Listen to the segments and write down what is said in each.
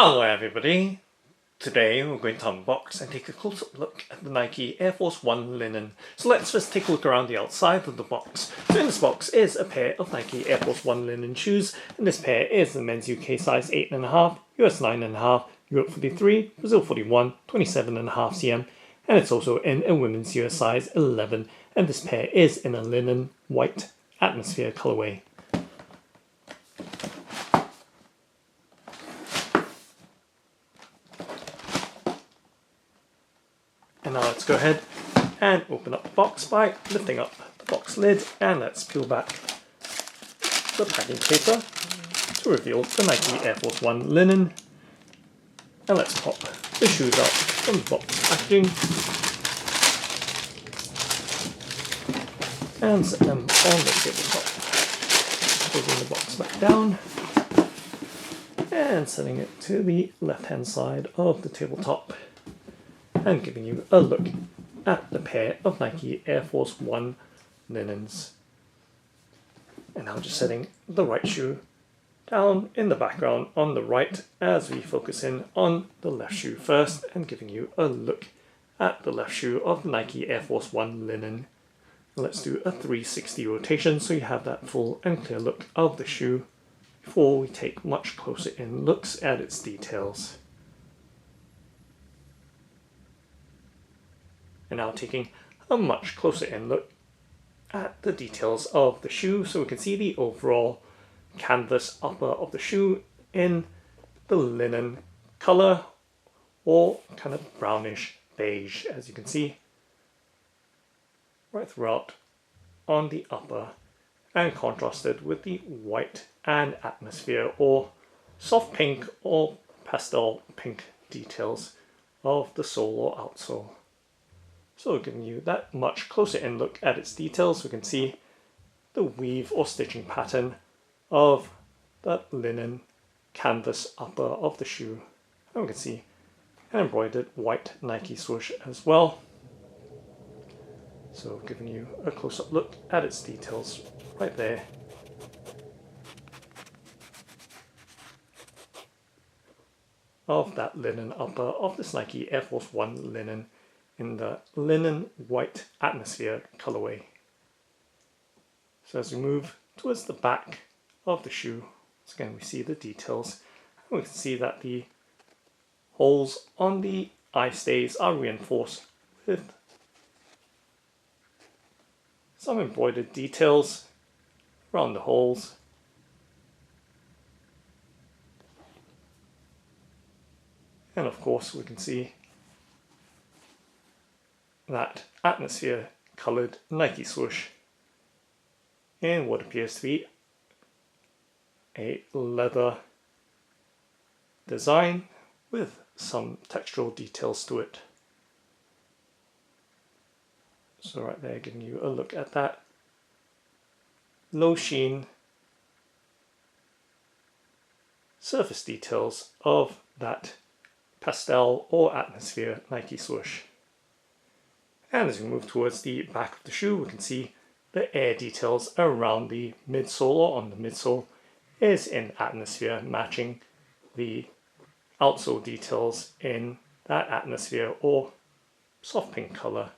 Hello everybody! Today we're going to unbox and take a close-up look at the Nike Air Force 1 linen. So let's first take a look around the outside of the box. So in this box is a pair of Nike Air Force 1 linen shoes, and this pair is the men's UK size 8.5, US 9.5, Europe 43, Brazil 41, 27.5 cm, and it's also in a women's US size 11, and this pair is in a linen white atmosphere colourway. And now let's go ahead and open up the box by lifting up the box lid, and let's peel back the packing paper to reveal the Nike Air Force 1 linen. And let's pop the shoes out from the box packaging and set them on the tabletop. Putting the box back down and setting it to the left hand side of the tabletop, and giving you a look at the pair of Nike Air Force 1 linens. And now just setting the right shoe down in the background on the right as we focus in on the left shoe first, and giving you a look at the left shoe of the Nike Air Force 1 linen. Let's do a 360 rotation so you have that full and clear look of the shoe before we take much closer in looks at its details. And now taking a much closer in look at the details of the shoe, so we can see the overall canvas upper of the shoe in the linen color, or kind of brownish beige, as you can see right throughout on the upper, and contrasted with the white and atmosphere or soft pink or pastel pink details of the sole or outsole. So giving you that much closer in look at its details, we can see the weave or stitching pattern of that linen canvas upper of the shoe. And we can see an embroidered white Nike swoosh as well. So giving you a close-up look at its details right there. Of that linen upper of this Nike Air Force 1 linen in the linen white atmosphere colorway. So as we move towards the back of the shoe, once again we see the details, and we can see that the holes on the eye stays are reinforced with some embroidered details around the holes. And of course we can see that atmosphere coloured Nike swoosh in what appears to be a leather design with some textural details to it. So right there, giving you a look at that low sheen surface details of that pastel or atmosphere Nike swoosh. And as we move towards the back of the shoe, we can see the air details around the midsole, or on the midsole, is in atmosphere, matching the outsole details in that atmosphere or soft pink color.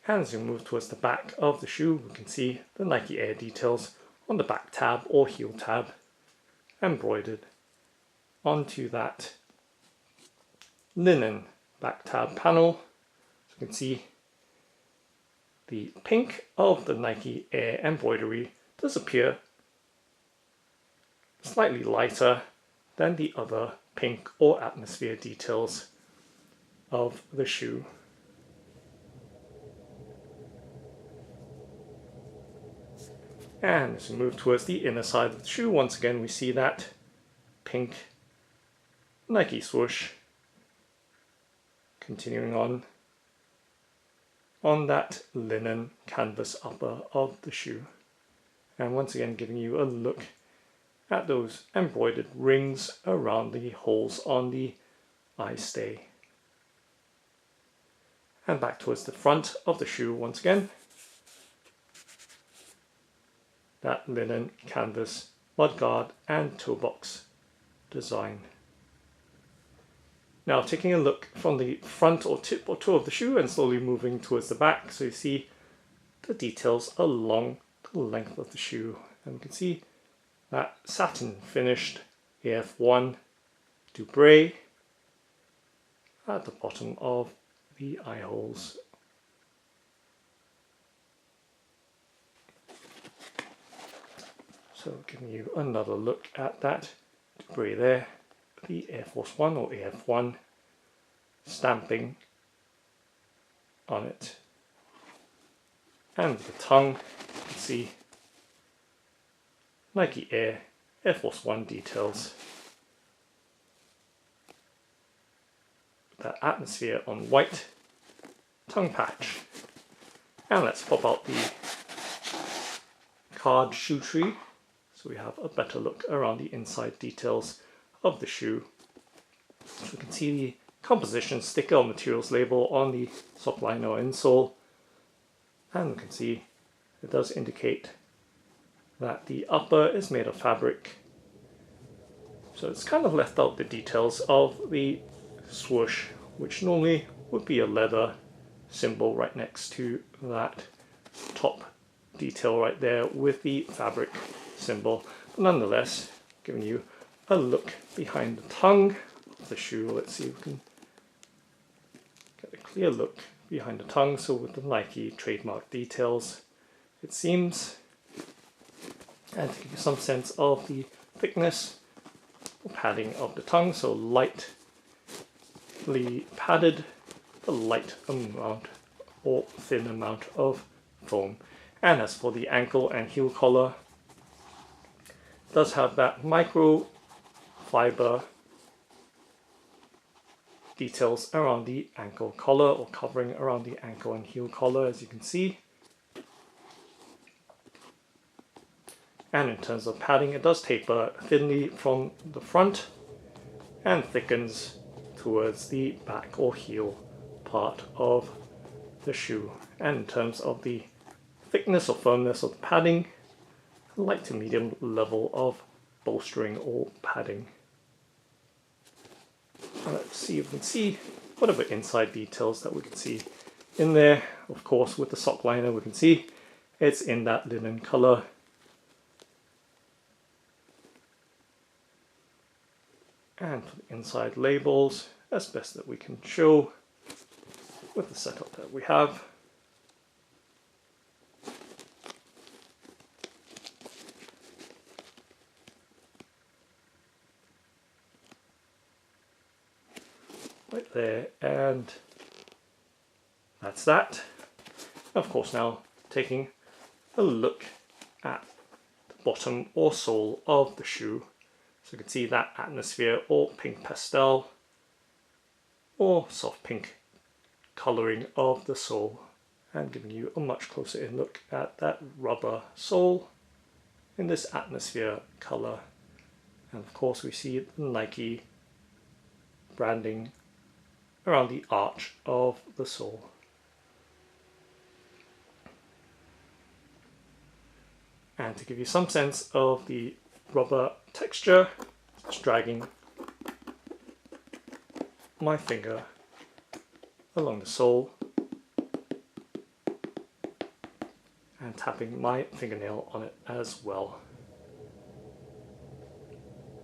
And as we move towards the back of the shoe, we can see the Nike Air details on the back tab or heel tab embroidered onto that linen back tab panel. So you can see the pink of the Nike Air embroidery does appear slightly lighter than the other pink or atmosphere details of the shoe. And as we move towards the inner side of the shoe, once again we see that pink Nike swoosh continuing on that linen canvas upper of the shoe. And once again giving you a look at those embroidered rings around the holes on the eye stay. And back towards the front of the shoe once again, that linen canvas mudguard and toe box design. Now taking a look from the front or tip or toe of the shoe and slowly moving towards the back, so you see the details along the length of the shoe. And you can see that satin finished AF1 Dubray at the bottom of the eye holes. So giving you another look at that Dubray there, the Air Force One or AF1 stamping on it. And the tongue, you can see Nike Air Force One details. That atmosphere on white tongue patch. And let's pop out the card shoe tree so we have a better look around the inside details of the shoe. So we can see the composition sticker or materials label on the sock liner or insole, and we can see it does indicate that the upper is made of fabric. So it's kind of left out the details of the swoosh, which normally would be a leather symbol right next to that top detail right there with the fabric symbol. But nonetheless, giving you a look behind the tongue of the shoe. Let's see if we can get a clear look behind the tongue. So with the Nike trademark details, it seems, and to give you some sense of the thickness or padding of the tongue, so lightly padded, a light amount or thin amount of foam. And as for the ankle and heel collar, it does have that micro fiber details around the ankle collar, or covering around the ankle and heel collar, as you can see. And in terms of padding, it does taper thinly from the front and thickens towards the back or heel part of the shoe. And in terms of the thickness or firmness of the padding, light to medium level of bolstering or padding. Let's see if we can see whatever inside details that we can see in there. Of course, with the sock liner, we can see it's in that linen color. And for the inside labels, as best that we can show with the setup that we have. Right there, and that's that. Of course, now taking a look at the bottom or sole of the shoe. So you can see that atmosphere or pink pastel or soft pink colouring of the sole, and giving you a much closer in look at that rubber sole in this atmosphere colour. And of course we see the Nike branding around the arch of the sole. And to give you some sense of the rubber texture, just dragging my finger along the sole and tapping my fingernail on it as well.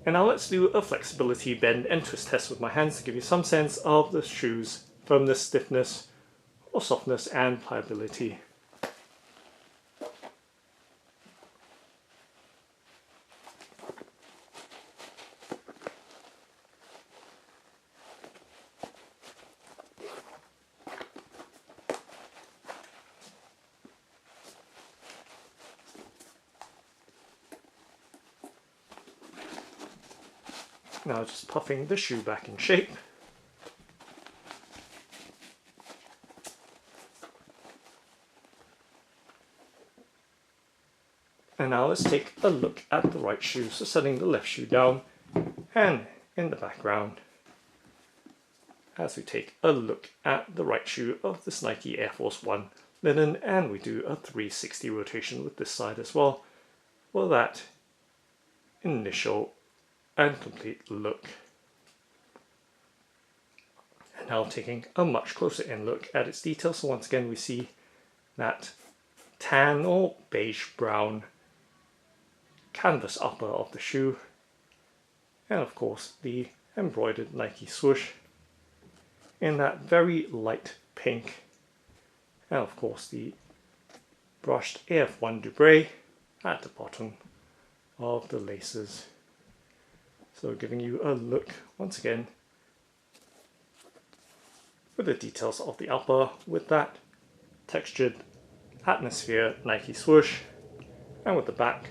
And now let's do a flexibility bend and twist test with my hands to give you some sense of the shoe's firmness, stiffness, or softness and pliability. Now just puffing the shoe back in shape. And now let's take a look at the right shoe. So setting the left shoe down and in the background as we take a look at the right shoe of this Nike Air Force One linen, and we do a 360 rotation with this side as well for that initial and complete look. now taking a much closer in look at its details. So once again we see that tan or beige brown canvas upper of the shoe, and of course the embroidered Nike swoosh in that very light pink, and of course the brushed AF1 Dubray at the bottom of the laces. So giving you a look once again with the details of the upper with that textured atmosphere Nike swoosh, and with the back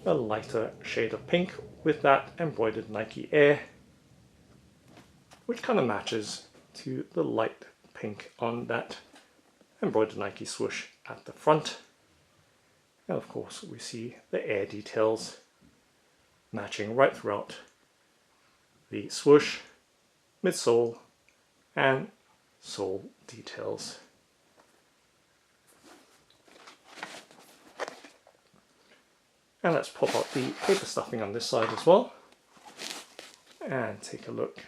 a lighter shade of pink with that embroidered Nike Air, which kind of matches to the light pink on that embroidered Nike swoosh at the front. And of course we see the Air details matching right throughout the swoosh, midsole and sole details. And let's pop out the paper stuffing on this side as well and take a look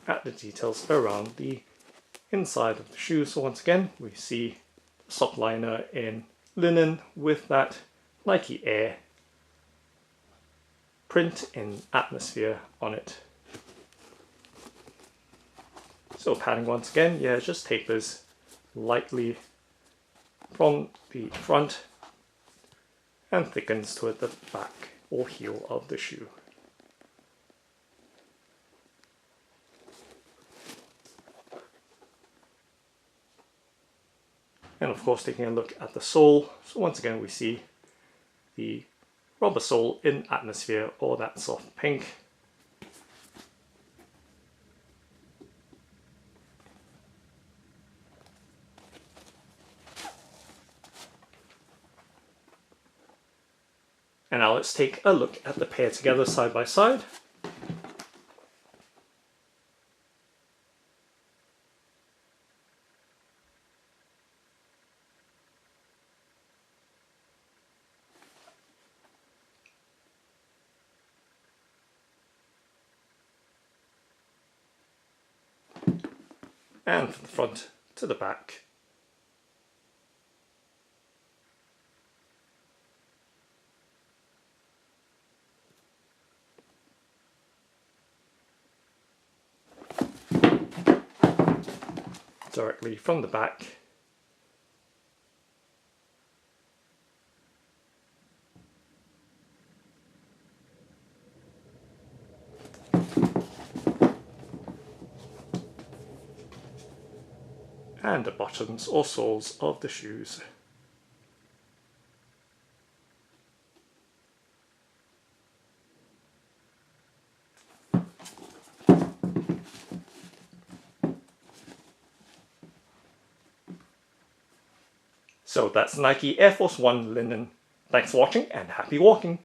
at the details around the inside of the shoe. So once again we see the sock liner in linen with that Nike Air print in atmosphere on it. So padding once again, yeah, just tapers lightly from the front and thickens toward the back or heel of the shoe. And of course taking a look at the sole, so once again we see the rubber sole in atmosphere or that soft pink. And now let's take a look at the pair together side by side. And from the front to the back. Directly from the back. And the bottoms or soles of the shoes. So that's Nike Air Force 1 linen. Thanks for watching and happy walking!